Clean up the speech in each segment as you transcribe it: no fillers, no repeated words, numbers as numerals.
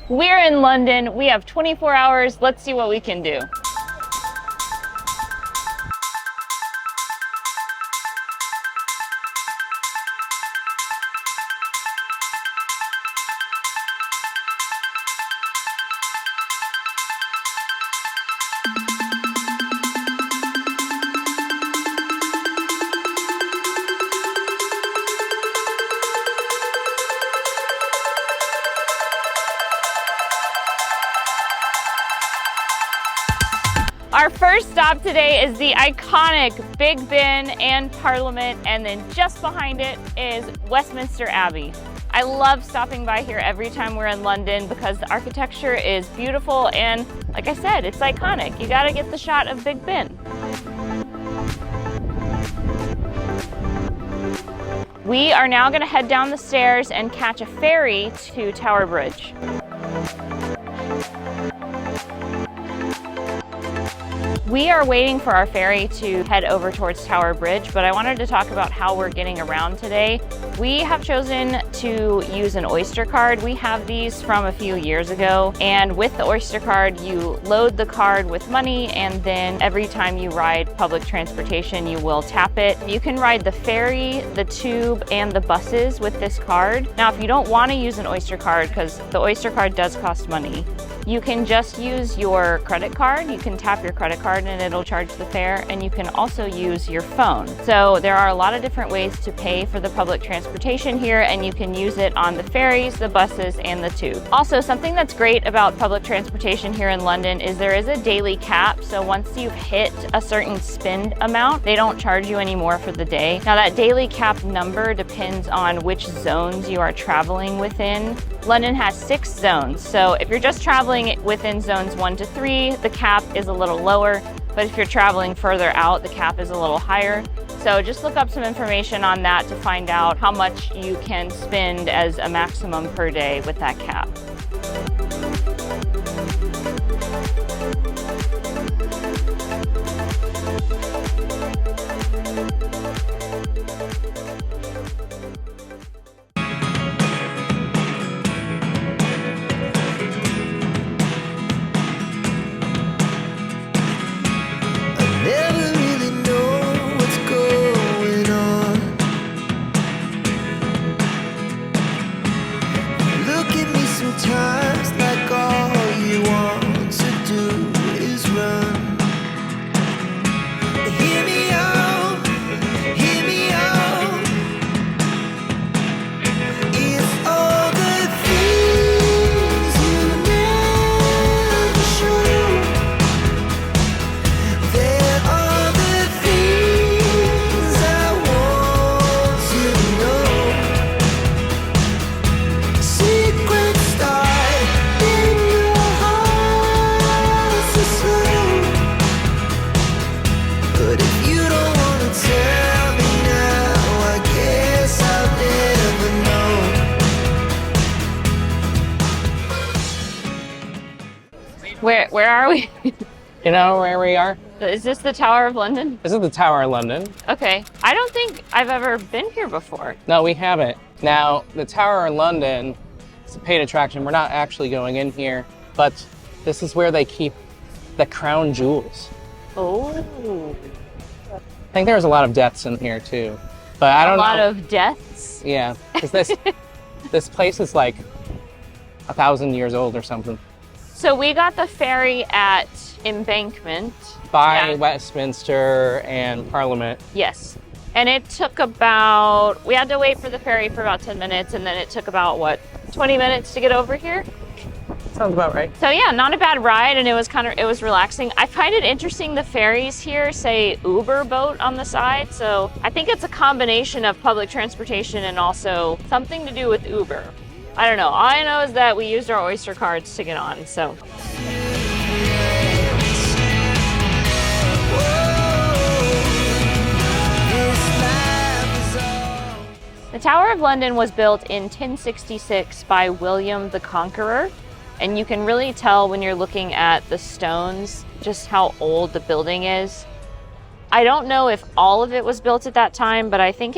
We're in London. We have 24 hours. Let's see what we can do. Our first stop today is the iconic Big Ben and Parliament, and then just behind it is Westminster Abbey. I love stopping by here every time we're in London because the architecture is beautiful and, like I said, it's iconic. You gotta get the shot of Big Ben. We are now gonna head down the stairs and catch a ferry to Tower Bridge. We are waiting for our ferry to head over towards Tower Bridge, but I wanted to talk about how we're getting around today. We have chosen to use an Oyster card. We have these from a few years ago, and with the Oyster card, you load the card with money, and then every time you ride public transportation, you will tap it. You can ride the ferry, the tube, and the buses with this card. Now, if you don't want to use an Oyster card, because the Oyster card does cost money, you can just use your credit card. You can tap your credit card and it'll charge the fare, and you can also use your phone. So there are a lot of different ways to pay for the public transportation here, and you can use it on the ferries, the buses, and the tube. Also, something that's great about public transportation here in London is there is a daily cap. So once you've hit a certain spend amount, they don't charge you anymore for the day. Now that daily cap number depends on which zones you are traveling within. London has 6 zones, so if you're just traveling within zones 1 to 3, the cap is a little lower, but if you're traveling further out, the cap is a little higher. So just look up some information on that to find out how much you can spend as a maximum per day with that cap. Where are we? You know where we are? Is this the Tower of London? This is the Tower of London. Okay. I don't think I've ever been here before. No, we haven't. Now, the Tower of London is a paid attraction. We're not actually going in here, but this is where they keep the crown jewels. Oh. I think there's a lot of deaths in here too, but I don't know. A lot of deaths? Yeah, because this place is like 1,000 years old or something. So we got the ferry at Embankment. By Westminster and Parliament. Yes. And it took about, we had to wait for the ferry for about 10 minutes, and then it took about, what, 20 minutes to get over here? Sounds about right. So yeah, not a bad ride, and it was relaxing. I find it interesting the ferries here say Uber boat on the side, so I think it's a combination of public transportation and also something to do with Uber. I don't know. All I know is that we used our Oyster cards to get on, so. The Tower of London was built in 1066 by William the Conqueror, and you can really tell when you're looking at the stones just how old the building is. I don't know if all of it was built at that time, but I think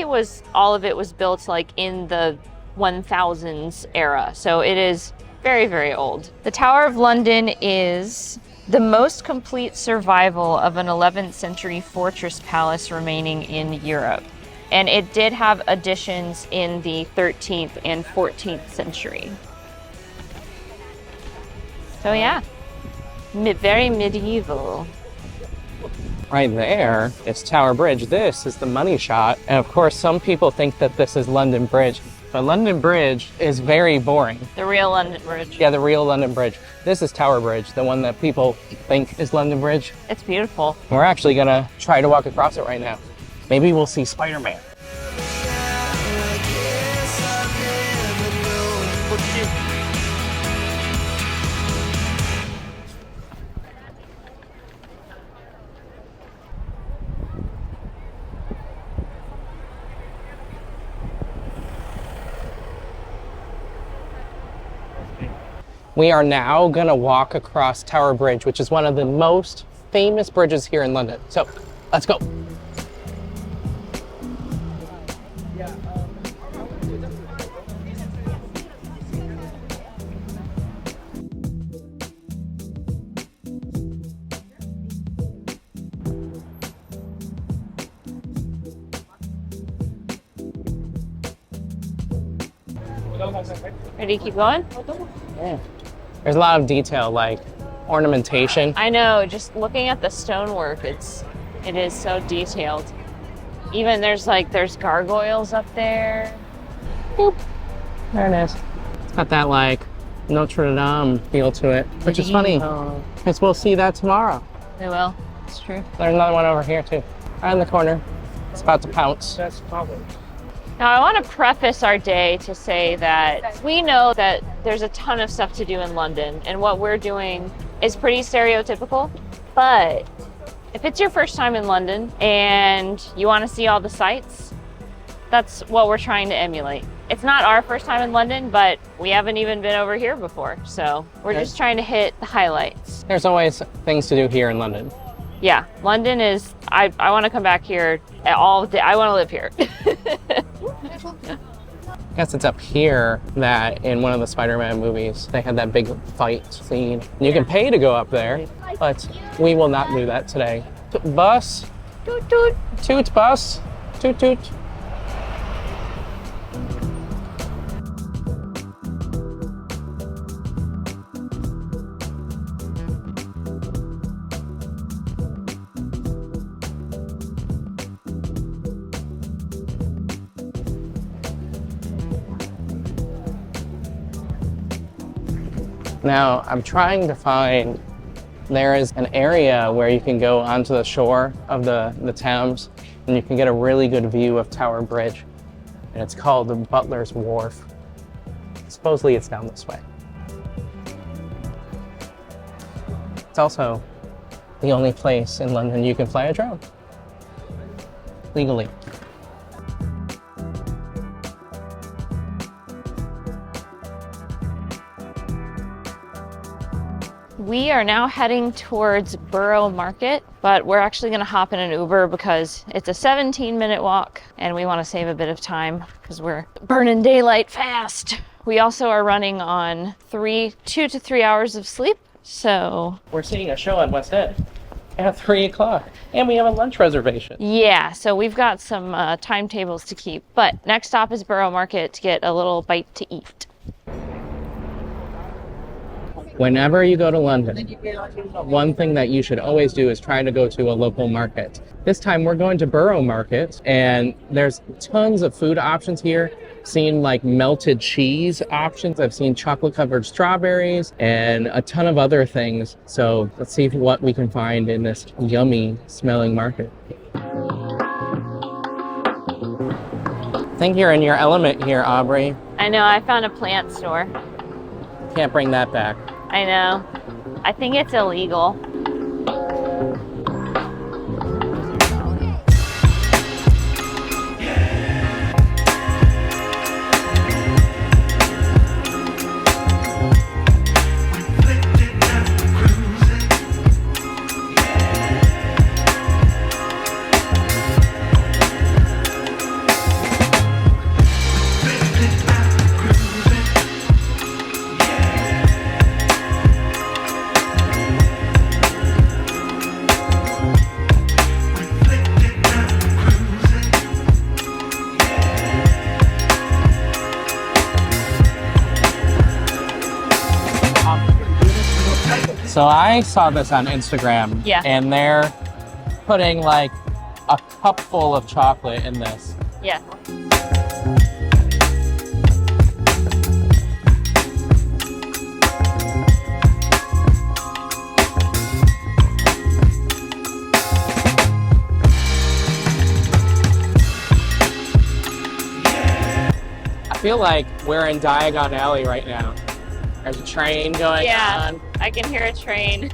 all of it was built like in the 1000s era. So it is very, very old. The Tower of London is the most complete survival of an 11th century fortress palace remaining in Europe. And it did have additions in the 13th and 14th century. So yeah, very medieval. Right there is Tower Bridge. This is the money shot. And of course, some people think that this is London Bridge. But London Bridge is very boring. The real London Bridge. Yeah, the real London Bridge. This is Tower Bridge, the one that people think is London Bridge. It's beautiful. We're actually gonna try to walk across it right now. Maybe we'll see Spider-Man. We are now gonna walk across Tower Bridge, which is one of the most famous bridges here in London. So, let's go. Ready to keep going? Yeah. There's a lot of detail, like ornamentation. I know, just looking at the stonework, it is so detailed. Even there's gargoyles up there. Boop. There it is. It's got that like Notre Dame feel to it, which is funny, because we'll see that tomorrow. We will, it's true. There's another one over here too, right in the corner. It's about to pounce. Now, I want to preface our day to say that we know that there's a ton of stuff to do in London, and what we're doing is pretty stereotypical, but if it's your first time in London and you want to see all the sights, that's what we're trying to emulate. It's not our first time in London, but we haven't even been over here before, so we're just trying to hit the highlights. There's always things to do here in London. Yeah, London is, I want to come back here all day. I want to live here. I guess it's up here that in one of the Spider-Man movies, they had that big fight scene. You can pay to go up there, but we will not do that today. Bus. Toot toot. Toot bus. Toot toot. Now, I'm trying to find, there is an area where you can go onto the shore of the Thames and you can get a really good view of Tower Bridge. And it's called the Butler's Wharf. Supposedly it's down this way. It's also the only place in London you can fly a drone. Legally. We are now heading towards Borough Market, but we're actually going to hop in an Uber because it's a 17-minute walk and we want to save a bit of time because we're burning daylight fast. We also are running on 2 to 3 hours of sleep, so... We're seeing a show at West End at 3 o'clock and we have a lunch reservation. Yeah, so we've got some timetables to keep, but next stop is Borough Market to get a little bite to eat. Whenever you go to London, one thing that you should always do is try to go to a local market. This time we're going to Borough Market and there's tons of food options here. I've seen like melted cheese options. I've seen chocolate covered strawberries and a ton of other things. So let's see what we can find in this yummy smelling market. I think you're in your element here, Aubrey. I know, I found a plant store. Can't bring that back. I know. I think it's illegal. So I saw this on Instagram. Yeah. And they're putting like a cup full of chocolate in this. Yeah. I feel like we're in Diagon Alley right now. There's a train going on. I can hear a train.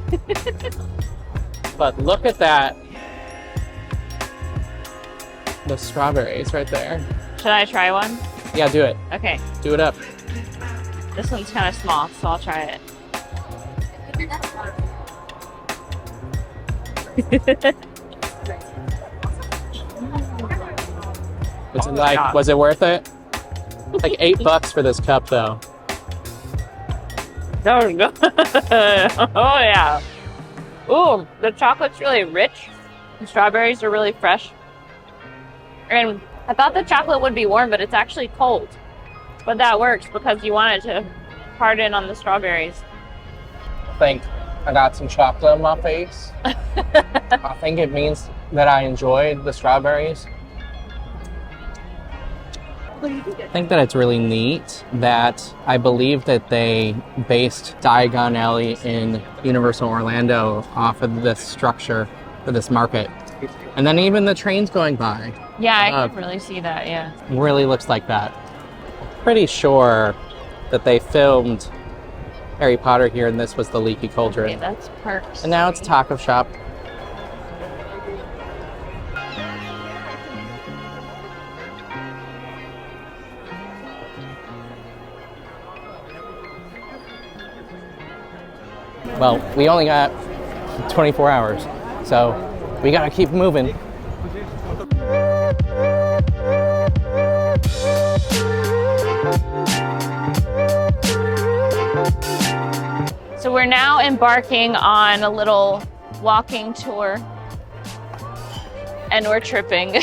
But look at that. The strawberries right there. Should I try one? Yeah, do it. Okay. Do it up. This one's kind of small, so I'll try it. It's like, was it worth it? Like $8 for this cup though. That was good. Oh yeah. Ooh, the chocolate's really rich. The strawberries are really fresh. And I thought the chocolate would be warm, but it's actually cold. But that works because you want it to harden on the strawberries. I think I got some chocolate on my face. I think it means that I enjoyed the strawberries. I think that it's really neat that I believe that they based Diagon Alley in Universal Orlando off of this structure for this market. And then even the trains going by. Yeah, I can really see that, yeah. Really looks like that. Pretty sure that they filmed Harry Potter here and this was the Leaky Cauldron. Okay, that's Parks. And now it's Taco Shop. Well, we only got 24 hours, so we gotta keep moving. So we're now embarking on a little walking tour, and we're tripping.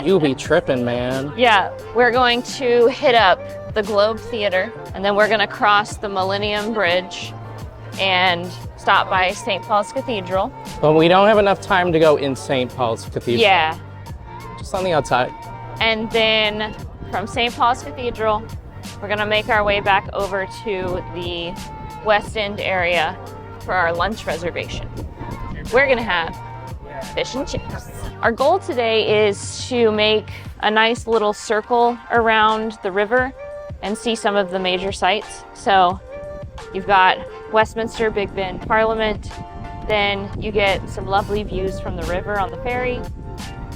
You be tripping, man. Yeah, we're going to hit up the Globe Theater, and then we're gonna cross the Millennium Bridge and stop by St. Paul's Cathedral. But we don't have enough time to go in St. Paul's Cathedral. Yeah. Just on the outside. And then from St. Paul's Cathedral, we're gonna make our way back over to the West End area for our lunch reservation. We're gonna have fish and chips. Our goal today is to make a nice little circle around the river and see some of the major sites. So you've got Westminster, Big Ben, Parliament. Then you get some lovely views from the river on the ferry.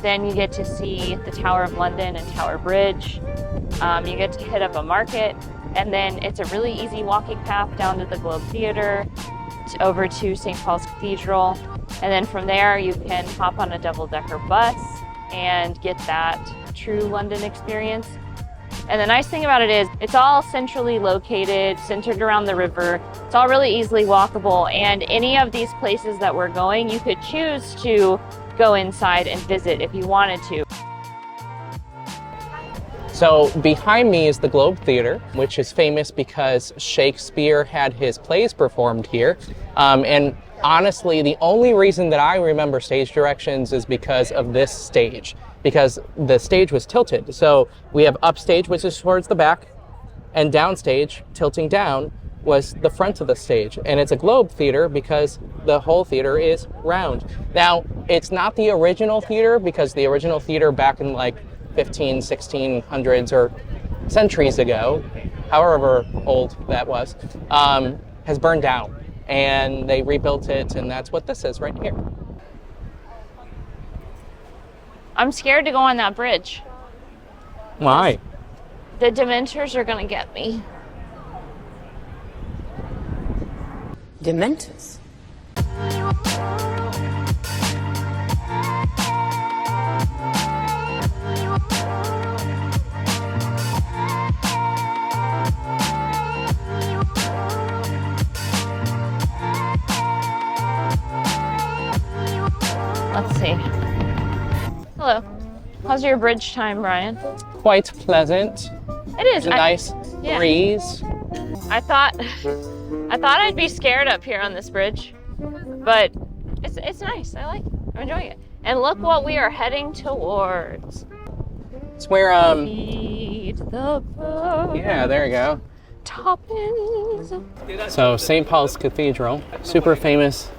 Then you get to see the Tower of London and Tower Bridge. You get to hit up a market. And then it's a really easy walking path down to the Globe Theater, over to St. Paul's Cathedral. And then from there, you can hop on a double-decker bus and get that true London experience. And the nice thing about it is it's all centrally located, centered around the river. It's all really easily walkable. And any of these places that we're going, you could choose to go inside and visit if you wanted to. So behind me is the Globe Theater, which is famous because Shakespeare had his plays performed here. And honestly, the only reason that I remember stage directions is because of this stage, because the stage was tilted. So we have upstage, which is towards the back, and downstage, tilting down, was the front of the stage. And it's a Globe Theater because the whole theater is round. Now, it's not the original theater, because the original theater back in like 1600s or centuries ago, however old that was, has burned down, and they rebuilt it, and that's what this is right here. I'm scared to go on that bridge. Why? The Dementors are gonna get me. Dementors? Let's see. Hello. How's your bridge time, Brian? Quite pleasant. It is. There's a nice yeah. breeze. I thought I'd be scared up here on this bridge, but it's nice. I'm enjoying it. And look what we are heading towards. It's where Feed the birds. yeah, there you go. Toppins. So St. Paul's Cathedral, super famous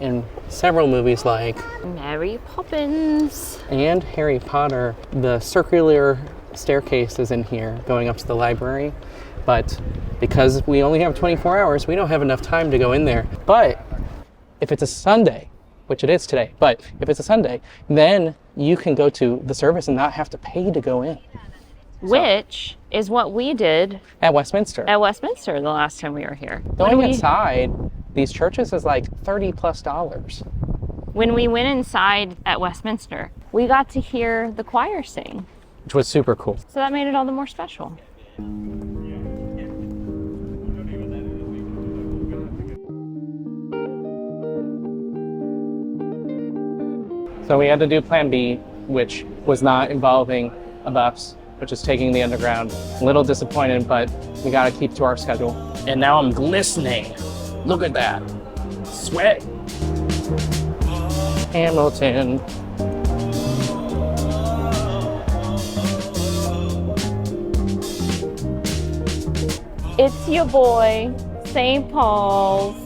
in several movies like Mary Poppins and Harry Potter. The circular staircase is in here going up to the library, but because we only have 24 hours, we don't have enough time to go in there. But if it's a Sunday, which it is today, but if it's a Sunday, then you can go to the service and not have to pay to go in. Which is what we did At Westminster. the last time we were here. Going inside these churches is like $30+. When we went inside at Westminster, we got to hear the choir sing. Which was super cool. So that made it all the more special. So we had to do plan B, which was not involving a bus, which is taking the underground. A little disappointed, but we gotta keep to our schedule. And now I'm glistening. Look at that. Sweat. Hamilton. It's your boy, St. Paul's.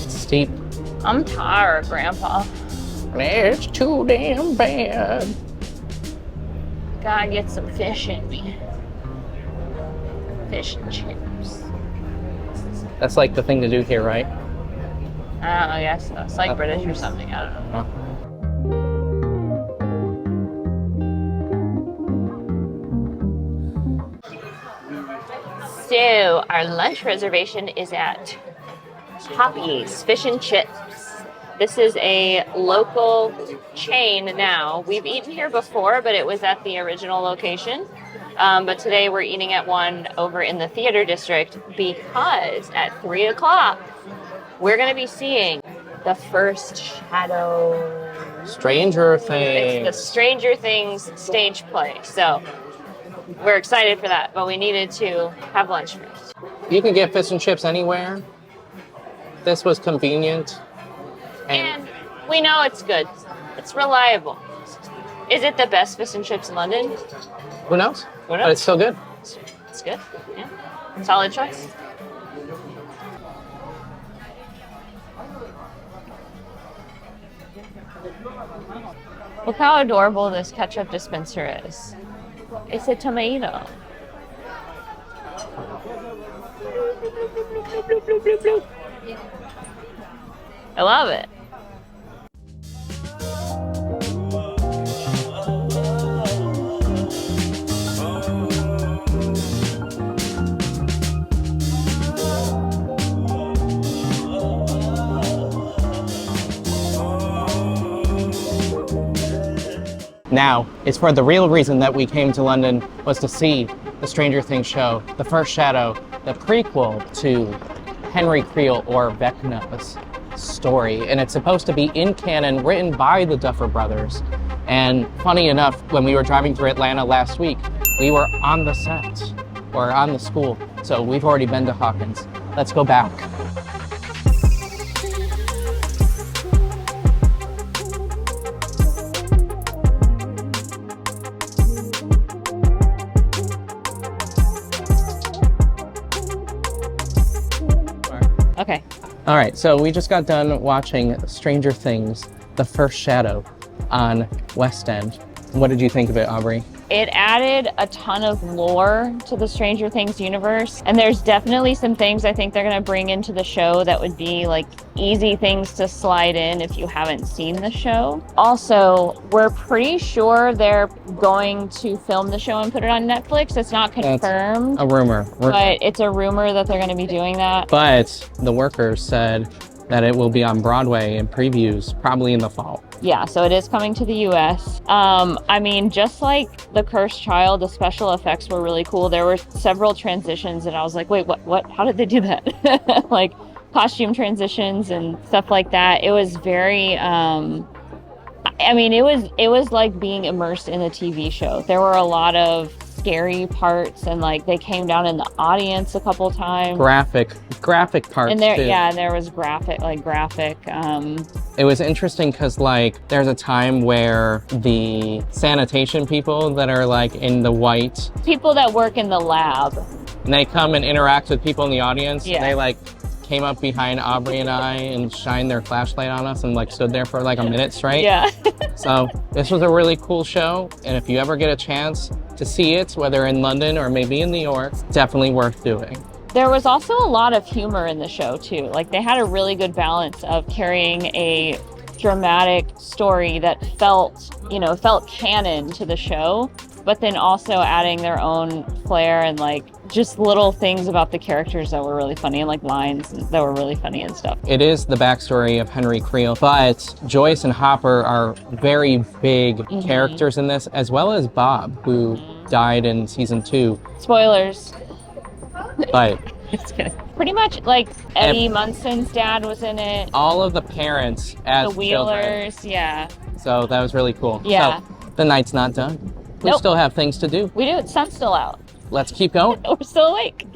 Steep. I'm tired, Grandpa. It's too damn bad. Gotta get some fish in me. Fish and chips. That's like the thing to do here, right? I guess so. It's like British or something. I don't know. So our lunch reservation is at Hoppy's Fish and Chips. This is a local chain now. We've eaten here before, but it was at the original location. But today we're eating at one over in the theater district because at 3 o'clock, we're going to be seeing the first shadow. Stranger Things. It's the Stranger Things stage play. So we're excited for that, but we needed to have lunch first. You can get fish and chips anywhere. This was convenient. And we know it's good. It's reliable. Is it the best fish and chips in London? Who knows? Who knows? But it's still good. It's good. Yeah. Solid choice. Look how adorable this ketchup dispenser is. It's a tomato. I love it. Now, it's for the real reason that we came to London was to see the Stranger Things show, The First Shadow, the prequel to Henry Creel or Vecna's story. And it's supposed to be in canon, written by the Duffer Brothers. And funny enough, when we were driving through Atlanta last week, we were on the set, or on the school. So we've already been to Hawkins. Let's go back. Okay. All right, so we just got done watching Stranger Things, The First Shadow on West End. What did you think of it, Aubrey? It added a ton of lore to the Stranger Things universe, and there's definitely some things I think they're going to bring into the show that would be like easy things to slide in if you haven't seen the show. Also, we're pretty sure they're going to film the show and put it on Netflix. It's not confirmed. That's a rumor. But it's a rumor that they're going to be doing that. But the workers said that it will be on Broadway in previews probably in the fall. Yeah, so it is coming to the US. I mean, just like The Cursed Child, the special effects were really cool. There were several transitions and I was like, wait, what? How did they do that? Like costume transitions and stuff like that. It was very, I mean, it was like being immersed in a TV show. There were a lot of scary parts and like they came down in the audience a couple times. Graphic parts and there too. Yeah, and there was graphic. It was interesting because like there's a time where the sanitation people that are like in the white people that work in the lab, and they come and interact with people in the audience. Yeah. And they like came up behind Aubrey and I and shined their flashlight on us and like stood there for like a minute straight. Yeah. So this was a really cool show, and if you ever get a chance to see it, whether in London or maybe in New York, definitely worth doing. There was also a lot of humor in the show too. Like they had a really good balance of carrying a dramatic story that felt canon to the show, but then also adding their own flair and like just little things about the characters that were really funny and like lines that were really funny and stuff. It is the backstory of Henry Creel, but Joyce and Hopper are very big characters in this, as well as Bob, who died in season 2. Spoilers. But Just kidding. Pretty much like Eddie Munson's dad was in it. All of the parents as The Wheelers, children. yeah. So that was really cool. Yeah. So the night's not done. We Nope. still have things to do. We do. Sun's still out. Let's keep going. We're still awake.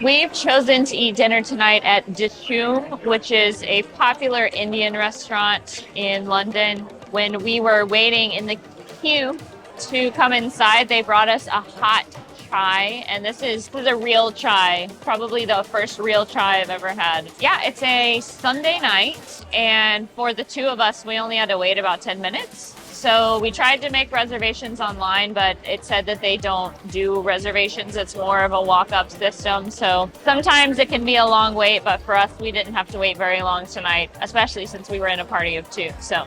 We've chosen to eat dinner tonight at Dishoom, which is a popular Indian restaurant in London. When we were waiting in the queue to come inside, they brought us a hot chai, and this is a real chai, probably the first real chai I've ever had. Yeah, it's a Sunday night, and for the two of us, we only had to wait about 10 minutes. So we tried to make reservations online, but it said that they don't do reservations. It's more of a walk-up system. So sometimes it can be a long wait, but for us, we didn't have to wait very long tonight, especially since we were in a party of 2. So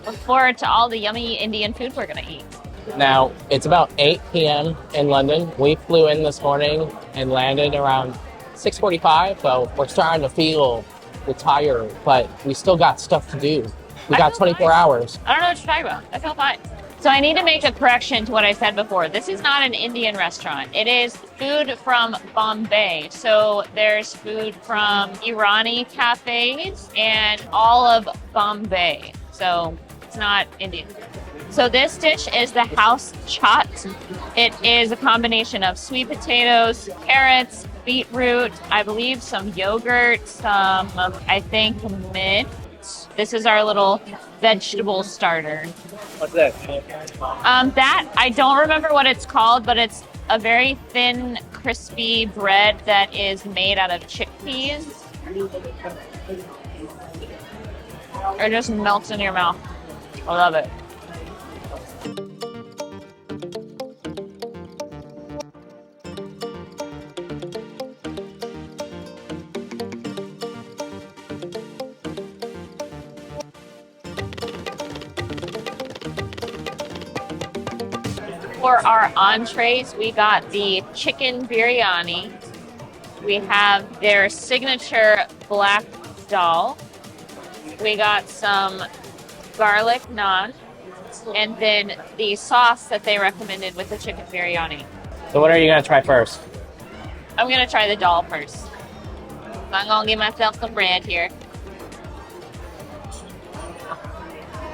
look forward to all the yummy Indian food we're gonna eat. Now, it's about 8 p.m. in London. We flew in this morning and landed around 6:45, so we're starting to feel tired, but we still got stuff to do. We got 24 hours. I don't know what you're talking about. I feel fine. So I need to make a correction to what I said before. This is not an Indian restaurant. It is food from Bombay. So there's food from Irani cafes and all of Bombay. So it's not Indian. So this dish is the house chaat. It is a combination of sweet potatoes, carrots, beetroot, I believe some yogurt, some, I think, mint. This is our little vegetable starter. What's that? That, I don't remember what it's called, but it's a very thin, crispy bread that is made out of chickpeas. It just melts in your mouth. I love it. For our entrees, we got the chicken biryani. We have their signature black dal. We got some garlic naan, and then the sauce that they recommended with the chicken biryani. So what are you going to try first? I'm going to try the dal first. I'm going to give myself some bread here.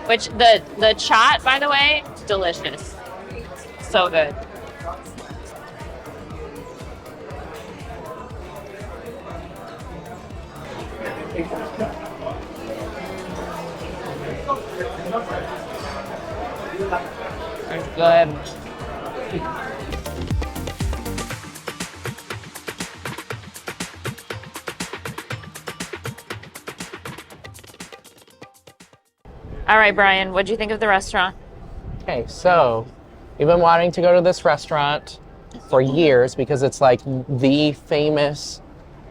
Which, the chaat, by the way, is delicious. So good. It's good. All right, Brian, what'd you think of the restaurant? Okay, so we've been wanting to go to this restaurant for years because it's like the famous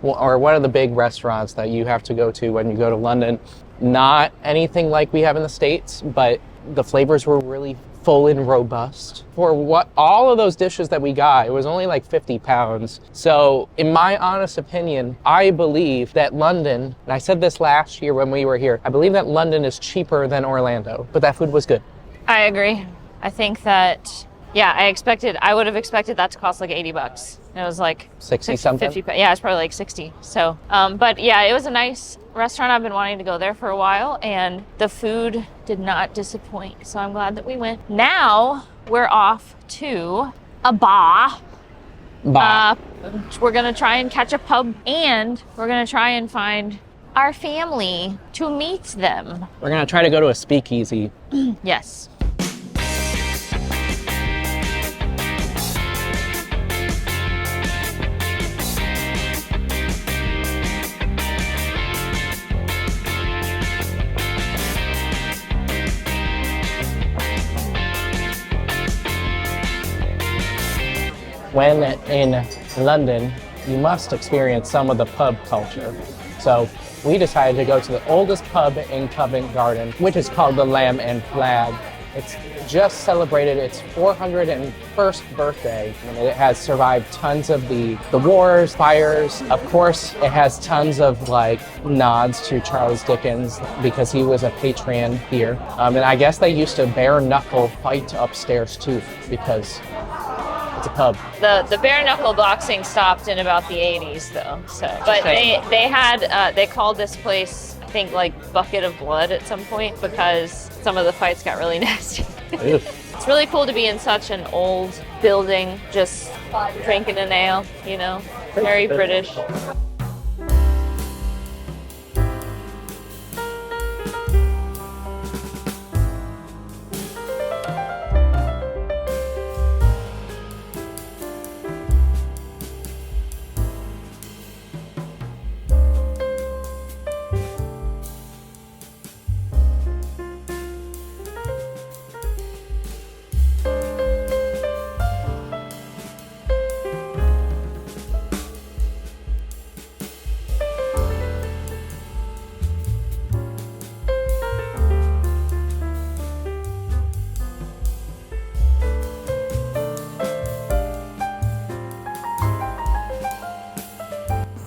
or one of the big restaurants that you have to go to when you go to London. Not anything like we have in the States, but the flavors were really full and robust. For what all of those dishes that we got, it was only like 50 pounds. So in my honest opinion, I believe that London, and I said this last year when we were here, I believe that London is cheaper than Orlando, but that food was good. I agree. I think that, yeah, I would have expected that to cost like $80. It was like 60 something? 50, yeah, it's probably like 60. So, but yeah, it was a nice restaurant. I've been wanting to go there for a while, and the food did not disappoint. So I'm glad that we went. Now we're off to a bar. We're gonna try and catch a pub, and we're gonna try and find our family to meet them. We're gonna try to go to a speakeasy. Yes. When in London, you must experience some of the pub culture. So we decided to go to the oldest pub in Covent Garden, which is called the Lamb and Flag. It's just celebrated its 401st birthday, and it has survived tons of the wars, fires. Of course, it has tons of like nods to Charles Dickens because he was a patron here. And I guess they used to bare knuckle fight upstairs too because it's a pub. The bare knuckle boxing stopped in about the 80s though. So, but they called this place, I think, like Bucket of Blood at some point because some of the fights got really nasty. It's really cool to be in such an old building, just drinking an ale, you know, very British.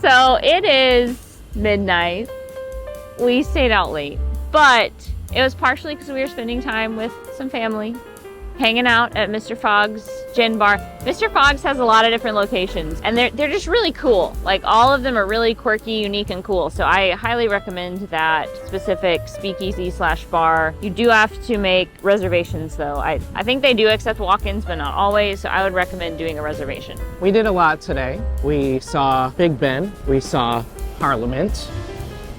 So it is midnight. We stayed out late, but it was partially because we were spending time with some family, hanging out at Mr. Fogg's Gin Bar. Mr. Fogg's has a lot of different locations, and they're just really cool. Like, all of them are really quirky, unique, and cool. So I highly recommend that specific speakeasy / bar. You do have to make reservations though. I think they do accept walk-ins, but not always. So I would recommend doing a reservation. We did a lot today. We saw Big Ben. We saw Parliament.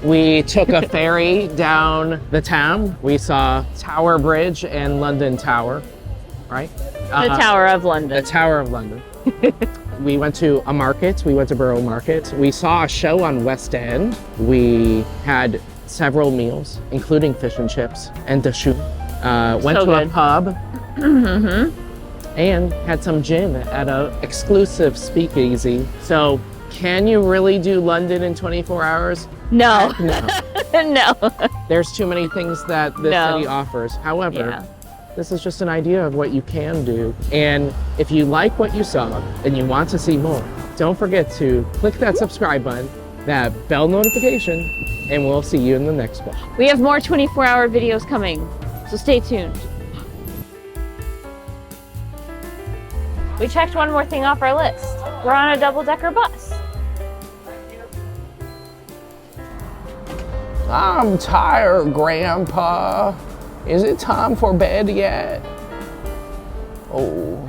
We took a ferry down the Thames. We saw Tower Bridge and London Tower, right? The Tower of London. The Tower of London. We went to a market. We went to Borough Market. We saw a show on West End. We had several meals, including fish and chips and the shoe. Went to a pub and had some gin at an exclusive speakeasy. So, can you really do London in 24 hours? No. No. No. There's too many things that this city offers. However, this is just an idea of what you can do. And if you like what you saw and you want to see more, don't forget to click that subscribe button, that bell notification, and we'll see you in the next one. We have more 24-hour videos coming, so stay tuned. We checked one more thing off our list. We're on a double-decker bus. I'm tired, Grandpa. Is it time for bed yet? Oh.